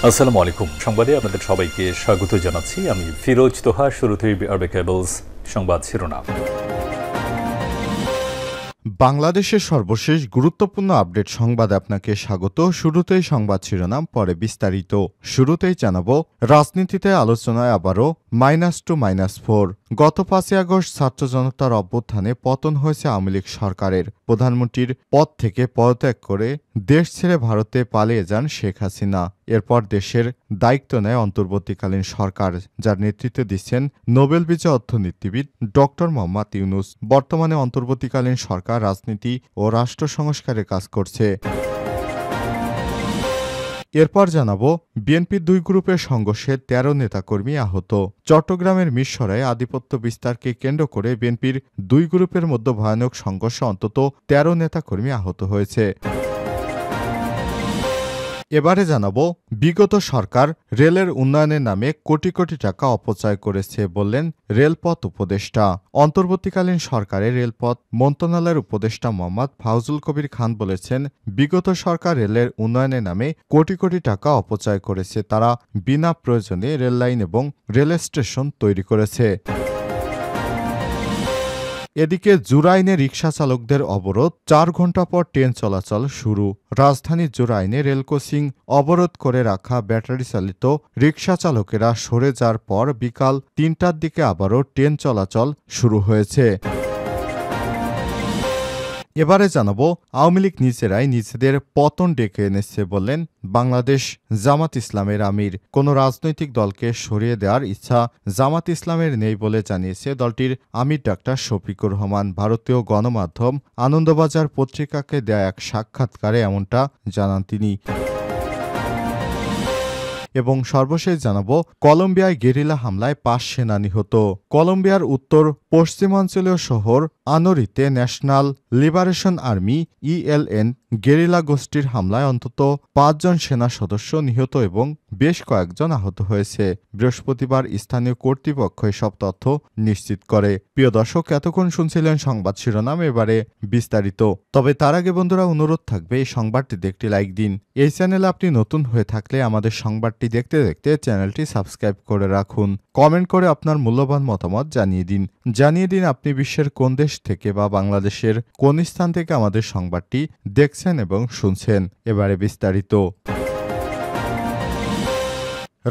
আসসালামু আলাইকুম। সংবাদে আপনাদের সবাইকে স্বাগত জানাচ্ছি। আমি ফিরোজ তোহা। শুরুতেই আরবে কেবলস সংবাদ শিরোনাম। বাংলাদেশের সর্বশেষ গুরুত্বপূর্ণ আপডেট সংবাদে আপনাকে স্বাগত। শুরুতেই সংবাদ শিরোনাম, পরে বিস্তারিত। শুরুতেই জানাবো, রাজনীতিতে আলোচনায় আবারও -2-4। গত 5 আগস্ট ছাত্র জনতার অভ্যুত্থানে পতন হয়েছে আওয়ামী লীগ সরকারের। প্রধানমন্ত্রীর পদ থেকে পদত্যাগ করে দেশ ছেড়ে ভারতে পালিয়ে যান শেখ হাসিনা। এরপর দেশের দায়িত্ব নেয় অন্তর্বর্তীকালীন সরকার, যার নেতৃত্ব দিচ্ছেন নোবেল বিজয়ী অর্থনীতিবিদ ডক্টর মোহাম্মদ ইউনূস। বর্তমানে অন্তর্বর্তীকালীন সরকার রাজনীতি ও রাষ্ট্র সংস্কারের কাজ করছে। এরপর জানাবো, বিএনপির দুই গ্রুপের সংঘর্ষে 13 নেতাকর্মী আহত। চট্টগ্রামের মিরসরাইয়ে আধিপত্য বিস্তারকে কেন্দ্র করে বিএনপির দুই গ্রুপের মধ্যে ভয়ানক সংঘর্ষে অন্তত 13 নেতাকর্মী আহত হয়েছে। এবারে জানাবো, বিগত সরকার রেলের উন্নয়নের নামে কোটি কোটি টাকা অপচয় করেছে বললেন রেলপথ উপদেষ্টা। অন্তর্বর্তীকালীন সরকারের রেলপথ মন্ত্রণালয়ের উপদেষ্টা মোহাম্মদ ফাউজুল কবির খান বলেছেন, বিগত সরকার রেলের উন্নয়নের নামে কোটি কোটি টাকা অপচয় করেছে। তারা বিনা প্রয়োজনে রেললাইন এবং রেল স্টেশন তৈরি করেছে। এদিকে জুরাইনে রিকশা চালকদের অবরোধ, 4 ঘণ্টা পর ট্রেন চলাচল শুরু। রাজধানীর জুরাইনে রেল ক্রসিং অবরোধ করে রাখা ব্যাটারি চালিত রিকশা চালকেরা সরে যাওয়ার পর বিকাল 3টার দিকে আবারও ট্রেন চলাচল শুরু হয়েছে। এবারে জানাবো, আওয়ামী লীগ নিজেরাই নিজেদের পতন ডেকে এনেছে বললেন বাংলাদেশ জামাত ইসলামের আমির। কোনো রাজনৈতিক দলকে সরিয়ে দেওয়ার ইচ্ছা জামাত ইসলামের নেই বলে জানিয়েছে দলটির আমির ডাক্তার শফিকুর রহমান। ভারতীয় গণমাধ্যম আনন্দবাজার পত্রিকাকে দেয়া এক সাক্ষাৎকারে এমনটা জানান তিনি। এবং সর্বশেষ জানাবো, কলম্বিয়ায় গেরিলা হামলায় 5 সেনা নিহত। কলম্বিয়ার উত্তর পশ্চিমাঞ্চলীয় শহর আনোরিতে ন্যাশনাল লিবারেশন আর্মি ELN গেরিলা গোষ্ঠীর হামলায় অন্তত 5 জন সেনা সদস্য নিহত এবং বেশ কয়েকজন আহত হয়েছে। বৃহস্পতিবার স্থানীয় কর্তৃপক্ষ এসব তথ্য নিশ্চিত করে। প্রিয় দর্শক, এতক্ষণ শুনছিলেন সংবাদ শিরোনাম, এবারে বিস্তারিত। তবে তার আগে বন্ধুরা, অনুরোধ থাকবে এই সংবাদটিতে একটি লাইক দিন। এই চ্যানেলে আপনি নতুন হয়ে থাকলে আমাদের সংবাদটি দেখতে দেখতে চ্যানেলটি সাবস্ক্রাইব করে রাখুন। কমেন্ট করে আপনার মূল্যবান মতামত জানিয়ে দিন আপনি বিশ্বের কোন দেশ থেকে বা বাংলাদেশের কোন স্থান থেকে আমাদের সংবাদটি দেখছেন এবং শুনছেন। এবারে বিস্তারিত।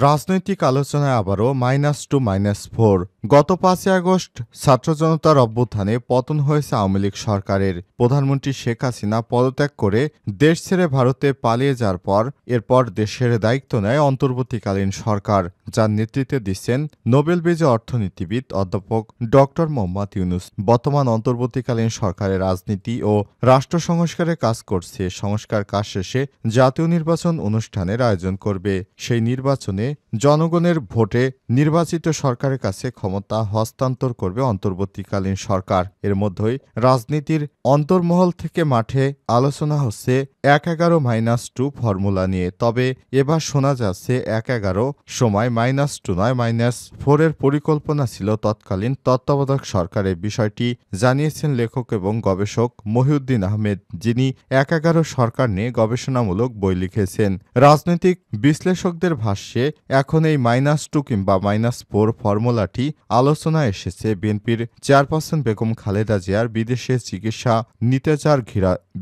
রাজনৈতিক আলোচনায় আবারও -2-4। গত 5 আগস্ট ছাত্র জনতার অভ্যুত্থানে পতন হয়েছে আওয়ামী লীগ সরকারের। প্রধানমন্ত্রী শেখ হাসিনা পদত্যাগ করে দেশ ছেড়ে ভারতে পালিয়ে যাওয়ার পর এরপর দেশের দায়িত্ব নেয় অন্তর্বর্তীকালীন সরকার, যার নেতৃত্বে দিচ্ছেন নোবেল বিজয়ী অর্থনীতিবিদ অধ্যাপক ডক্টর মোহাম্মদ ইউনূস। বর্তমান অন্তর্বর্তীকালীন সরকারের রাজনীতি ও রাষ্ট্র সংস্কারের কাজ করছে। সংস্কার কাজ শেষে জাতীয় নির্বাচন অনুষ্ঠানের আয়োজন করবে। সেই নির্বাচনে জনগণের ভোটে নির্বাচিত সরকারের কাছে ক্ষমতা হস্তান্তর করবে অন্তর্বর্তীকালীন সরকার। এর মধ্যেই রাজনীতির অন্তর্মহল থেকে মাঠে আলোচনা হচ্ছে 1-11-2 ফর্মুলা নিয়ে। তবে এবার শোনা যাচ্ছে 1-11 সময় -2 নয় -4 এর পরিকল্পনা ছিল তৎকালীন তত্ত্বাবধায়ক সরকারের। বিষয়টি জানিয়েছেন লেখক এবং গবেষক মহিউদ্দিন আহমেদ, যিনি 1-11 সরকার নিয়ে গবেষণামূলক বই লিখেছেন। রাজনৈতিক বিশ্লেষকদের ভাষ্যে এখন এই -2 কিংবা -4 ফর্মুলাটি আলোচনায় এসেছে বিএনপির চেয়ারপারসন বেগম খালেদা জিয়ার বিদেশে চিকিৎসা নিতে যাওয়ার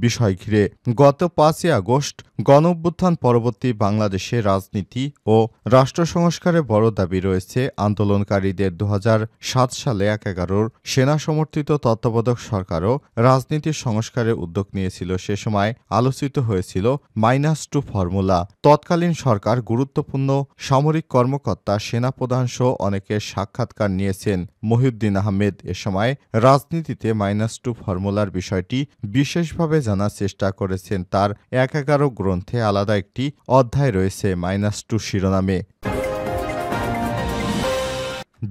বিষয় ঘিরে। গত 5 আগস্ট গণঅভ্যুত্থান পরবর্তী বাংলাদেশে রাজনীতি ও রাষ্ট্র সংস্কারে বড় দাবি রয়েছে আন্দোলনকারীদের। 2007 সালে 1-11 সেনা সমর্থিত তত্ত্বাবধায়ক সরকারও রাজনীতির সংস্কারের উদ্যোগ নিয়েছিল। সে সময় আলোচিত হয়েছিল -2 ফর্মুলা। তৎকালীন সরকার গুরুত্বপূর্ণ সামরিক কর্মকর্তা, সেনাপ্রধানসহ অনেকের সাক্ষাৎকার নিয়েছেন মহিউদ্দিন আহমেদ। এ সময় রাজনীতিতে -2 ফর্মুলার বিষয়টি বিশেষভাবে জানার চেষ্টা করেছেন। তার 1-11 গ্রন্থে আলাদা একটি অধ্যায় রয়েছে -2 শিরোনামে।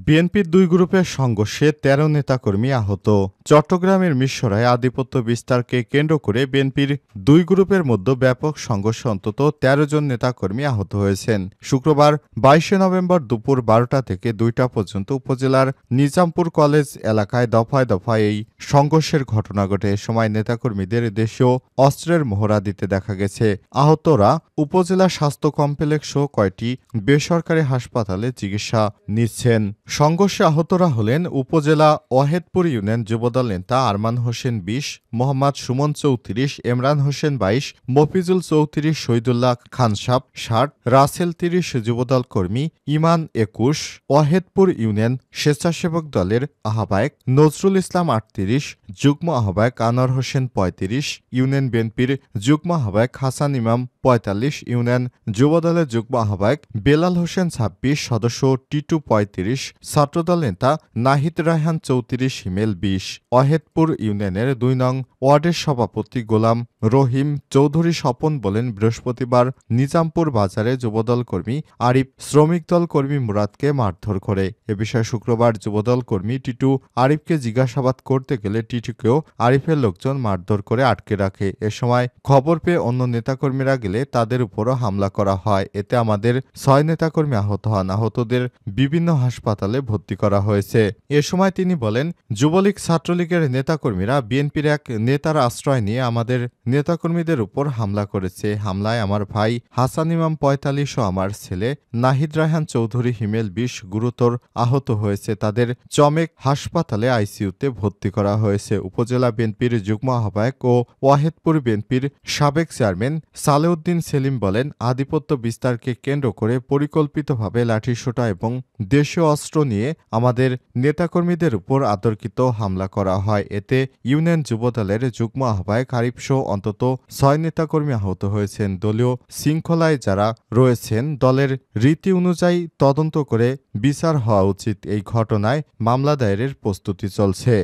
বিএনপির দুই গ্রুপের সংঘর্ষে 13 নেতাকর্মী আহত। চট্টগ্রামের মিরসরায় আধিপত্য বিস্তারকে কেন্দ্র করে বিএনপির দুই গ্রুপের মধ্যে ব্যাপক সংঘর্ষে অন্তত ১৩ জন নেতাকর্মী আহত হয়েছেন। শুক্রবার ২২ নভেম্বর দুপুর ১২টা থেকে ২টা পর্যন্ত উপজেলার নিজামপুর কলেজ এলাকায় দফায় দফায় এই সংঘর্ষের ঘটনা ঘটে। এ সময় নেতাকর্মীদের দেশীয় অস্ত্রের মহড়া দিতে দেখা গেছে। আহতরা উপজেলা স্বাস্থ্য কমপ্লেক্স ও কয়টি বেসরকারি হাসপাতালে চিকিৎসা নিচ্ছেন। সংঘর্ষে আহতরা হলেন উপজেলা ওয়াহেদপুর ইউনিয়ন যুবদল নেতা আরমান হোসেন ২০, মোহাম্মদ সুমন ৩৪, ইমরান হোসেন ২২, মফিজুল ৩৪, শহীদুল্লাহ খান ৬০, রাসেল ৩০, যুবদল কর্মী ইমান ২১, ওয়াহেদপুর ইউনিয়ন স্বেচ্ছাসেবক দলের আহ্বায়ক নজরুল ইসলাম ৩৮, যুগ্ম আহ্বায়ক আনোয়ার হোসেন ৩৫, ইউনিয়ন বিএনপির যুগ্ম আহ্বায়ক হাসান ইমাম ৪৫, ইউনিয়ন যুবদলের যুগ্ম আহ্বায়ক বেলাল হোসেন ২৬, সদস্য টিটু ৩৫, ছাত্রদল নেতা নাহিদ রায়হান ৩৪, হিমেল ২০। ওয়াহেদপুর ইউনিয়নের ২ নং ওয়ার্ডের সভাপতি গোলাম রহিম চৌধুরী স্বপন বলেন, বৃহস্পতিবার নিজামপুর বাজারে যুবদল কর্মী আরিফ শ্রমিক দল কর্মী মুরাদকে মারধর করে। এ বিষয়ে শুক্রবার যুবদল কর্মী টিটু আরিফকে জিজ্ঞাসাবাদ করতে গেলে টিটুকেও আরিফের লোকজন মারধর করে আটকে রাখে। এ সময় খবর পেয়ে অন্য নেতাকর্মীরা গেলে তাদের উপরও হামলা করা হয়। এতে আমাদের ৬ নেতাকর্মী আহত হন। আহতদের বিভিন্ন হাসপাতালে ভর্তি করা হয়েছে। এ সময় তিনি বলেন, যুবলীগ ছাত্রলীগের নেতাকর্মীরা বিএনপির এক নেতার আশ্রয় নিয়ে আমাদের নেতাকর্মীদের উপর হামলা করেছে। হামলায় আমার ভাই হাসান ইমাম ৪৫ ও আমার ছেলে নাহিদ রায়হান চৌধুরী হিমেল ২০ গুরুতর আহত হয়েছে। তাদের চমেক হাসপাতালে আইসিইউতে ভর্তি করা হয়েছে। উপজেলা বিএনপির যুগ্ম আহ্বায়ক ও ওয়াহেদপুর বিএনপির সাবেক চেয়ারম্যান সালেউদ্দিন সেলিম বলেন, আধিপত্য বিস্তারকে কেন্দ্র করে পরিকল্পিতভাবে লাঠিসোঁটা এবং দেশীয় অস্ত্র নিয়ে আমাদের নেতাকর্মীদের উপর আতর্কিত হামলা করা হয়। এতে ইউনিয়ন যুবদলের যুগ্ম আহ্বায়ক আরিফসহ অন্তত ৬ নেতাকর্মী আহত হয়েছেন। দলীয় শৃঙ্খলায় যারা রয়েছেন দলের রীতি অনুযায়ী তদন্ত করে বিচার হওয়া উচিত। এই ঘটনায় মামলা দায়েরের প্রস্তুতি চলছে।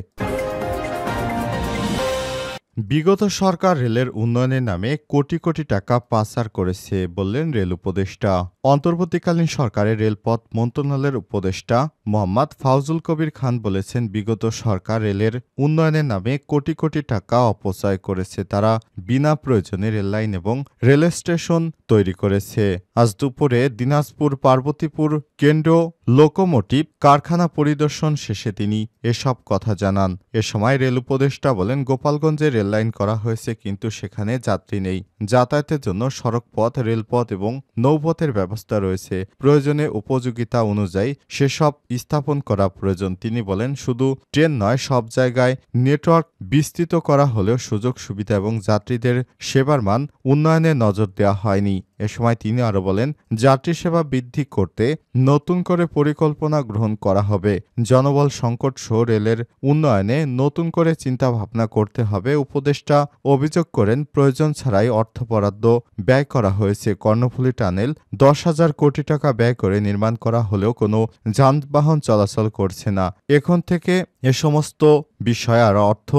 বিগত সরকার রেলের উন্নয়নের নামে কোটি কোটি টাকা পাচার করেছে বললেন রেল উপদেষ্টা। অন্তর্বর্তীকালীন সরকারের রেলপথ মন্ত্রণালয়ের উপদেষ্টা মোহাম্মদ ফাউজুল কবির খান বলেছেন, বিগত সরকার রেলের উন্নয়নের নামে কোটি কোটি টাকা অপচয় করেছে। তারা বিনা প্রয়োজনে রেললাইন এবং রেল স্টেশন তৈরি করেছে। আজ দুপুরে দিনাজপুর পার্বতীপুর কেন্দ্র লোকোমোটিভ কারখানা পরিদর্শন শেষে তিনি এসব কথা জানান। এ সময় রেল উপদেষ্টা বলেন, গোপালগঞ্জে রেললাইন করা হয়েছে, কিন্তু সেখানে যাত্রী নেই। যাতায়াতের জন্য সড়কপথ, রেলপথ এবং নৌপথের ব্যবস্থা রয়েছে। প্রয়োজনে উপযোগিতা অনুযায়ী সেসব স্থাপন করা প্রয়োজন। তিনি বলেন, শুধু ট্রেন নয়, সব জায়গায় নেটওয়ার্ক বিস্তৃত করা হলেও সুযোগ সুবিধা এবং যাত্রীদের সেবার মান উন্নয়নে নজর দেওয়া হয়নি। এ সময় তিনি আরও বলেন, যাত্রী সেবা বৃদ্ধি করতে নতুন করে পরিকল্পনা গ্রহণ করা হবে। জনবল সংকট সহ রেলের উন্নয়নে নতুন করে চিন্তা ভাবনা করতে হবে। উপদেষ্টা অভিযোগ করেন, প্রয়োজন ছাড়াই অর্থ বরাদ্দ ব্যয় করা হয়েছে। কর্ণফুলী টানেল ১০,০০০ কোটি টাকা ব্যয় করে নির্মাণ করা হলেও কোনো যানবাহন চলাচল করছে না। এখন থেকে এ সমস্ত বিষয়ে আর অর্থ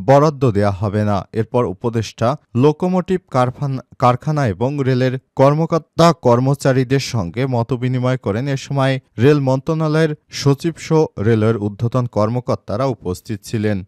বরাদ্দ দেয়া হবে না। এরপর উপদেষ্টা লোকোমোটিভ কারখানা এবং রেলের কর্মকর্তা কর্মচারীদের সঙ্গে মতবিনিময় করেন। এ সময় রেল মন্ত্রণালয়ের সচিব সহ রেলের ঊর্ধ্বতন কর্মকর্তারা উপস্থিত ছিলেন।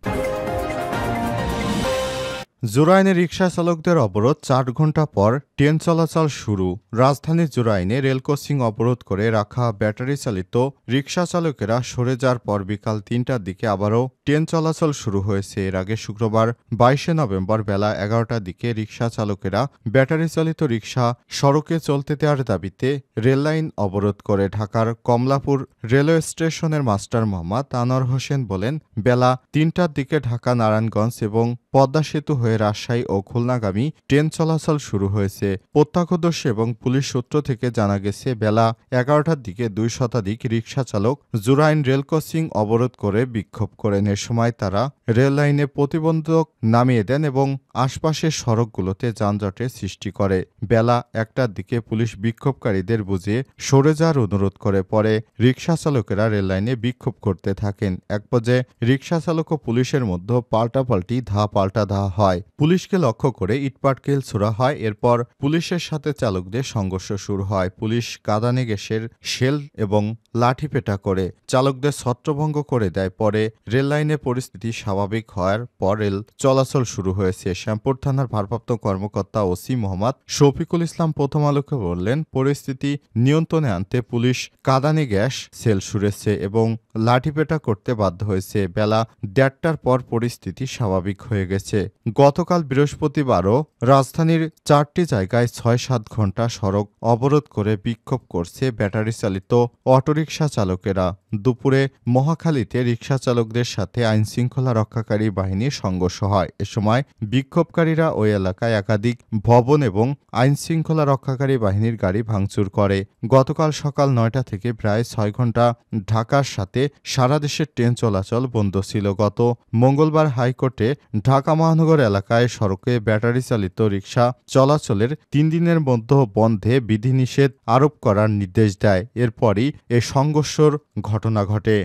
জুরাইনে রিকশা চালকদের অবরোধ, ৪ ঘণ্টা পর ট্রেন চলাচল শুরু। রাজধানীর জুরাইনে রেল ক্রসিং অবরোধ করে রাখা ব্যাটারি চালিত রিকশা চালকেরা সরে যাওয়ার পর বিকাল ৩টার দিকে আবারও ট্রেন চলাচল শুরু হয়েছে। এর আগে শুক্রবার ২২ নভেম্বর বেলা ১১টার দিকে রিকশা চালকেরা ব্যাটারি চালিত রিকশা সড়কে চলতে দেওয়ার দাবিতে রেললাইন অবরোধ করে। ঢাকার কমলাপুর রেলওয়ে স্টেশনের মাস্টার মোহাম্মদ আনোয়ার হোসেন বলেন, বেলা ৩টার দিকে ঢাকা নারায়ণগঞ্জ এবং পদ্মা সেতু হয়ে রাজশাহী ও খুলনাগামী ট্রেন চলাচল শুরু হয়েছে। প্রত্যক্ষদর্শী এবং পুলিশ সূত্র থেকে জানা গেছে, বেলা ১১টার দিকে ২ শতাধিক রিকশা চালক জুরাইন রেল ক্রসিং অবরোধ করে বিক্ষোভ করেন। এ সময় তারা রেল লাইনে প্রতিবন্ধক নামিয়ে দেন এবং আশপাশের সড়কগুলোতে যানজটের সৃষ্টি করে। বেলা ১টার দিকে পুলিশ বিক্ষোভকারীদের বুঝিয়ে সরে যাওয়ার অনুরোধ করে। পরে রিকশা চালকেরা রেল লাইনে বিক্ষোভ করতে থাকেন। এক পর্যায়ে রিকশা চালক ও পুলিশের মধ্যে পাল্টাপাল্টি ধাওয়া হয়। পুলিশকে লক্ষ্য করে ইটপাটকেল ছোড়া হয়। এরপর পুলিশের সাথে চালকদের সংঘর্ষ শুরু হয়। পুলিশ কাঁদানে গ্যাসের শেল এবং লাঠিপেটা করে চালকদের ছত্রভঙ্গ করে দেয়। পরে রেললাইনে পরিস্থিতি স্বাভাবিক হওয়ার পর রেল চলাচল শুরু হয়েছে। শ্যামপুর থানার ভারপ্রাপ্ত কর্মকর্তা ওসি মোহাম্মদ শফিকুল ইসলাম প্রথম আলোকে বললেন, পরিস্থিতি নিয়ন্ত্রণে আনতে পুলিশ কাঁদানে গ্যাস সেল ছুড়েছে এবং লাঠিপেটা করতে বাধ্য হয়েছে। বেলা ১:৩০টার পর পরিস্থিতি স্বাভাবিক হয়ে গেছে। গতকাল বৃহস্পতিবারও রাজধানীর ৪টি জায়গায় ৬-৭ ঘণ্টা সড়ক অবরোধ করে বিক্ষোভ করছে ব্যাটারি চালিত অটোরিকশা চালকেরা। দুপুরে মহাখালীতে রিকশা চালকদের সাথে আইনশৃঙ্খলা রক্ষাকারী বাহিনীর সংঘর্ষ হয়। এ সময় বিক্ষোভকারীরা ওই এলাকায় একাধিক ভবন এবং আইনশৃঙ্খলা রক্ষাকারী বাহিনীর গাড়ি ভাঙচুর করে। গতকাল সকাল ৯টা থেকে প্রায় ৬ ঘণ্টা ঢাকার সাথে সারা দেশের ট্রেন চলাচল বন্ধ ছিল। গত মঙ্গলবার হাইকোর্টে ঢাকা মহানগর এলাকায় সড়কে ব্যাটারি চালিত রিকশা চলাচলের ৩ দিনের মধ্যে বন্ধে বিধিনিষেধ আরোপ করার নির্দেশ দেয়। এরপরই এ সংঘর্ষের ঘটনা ঘটে।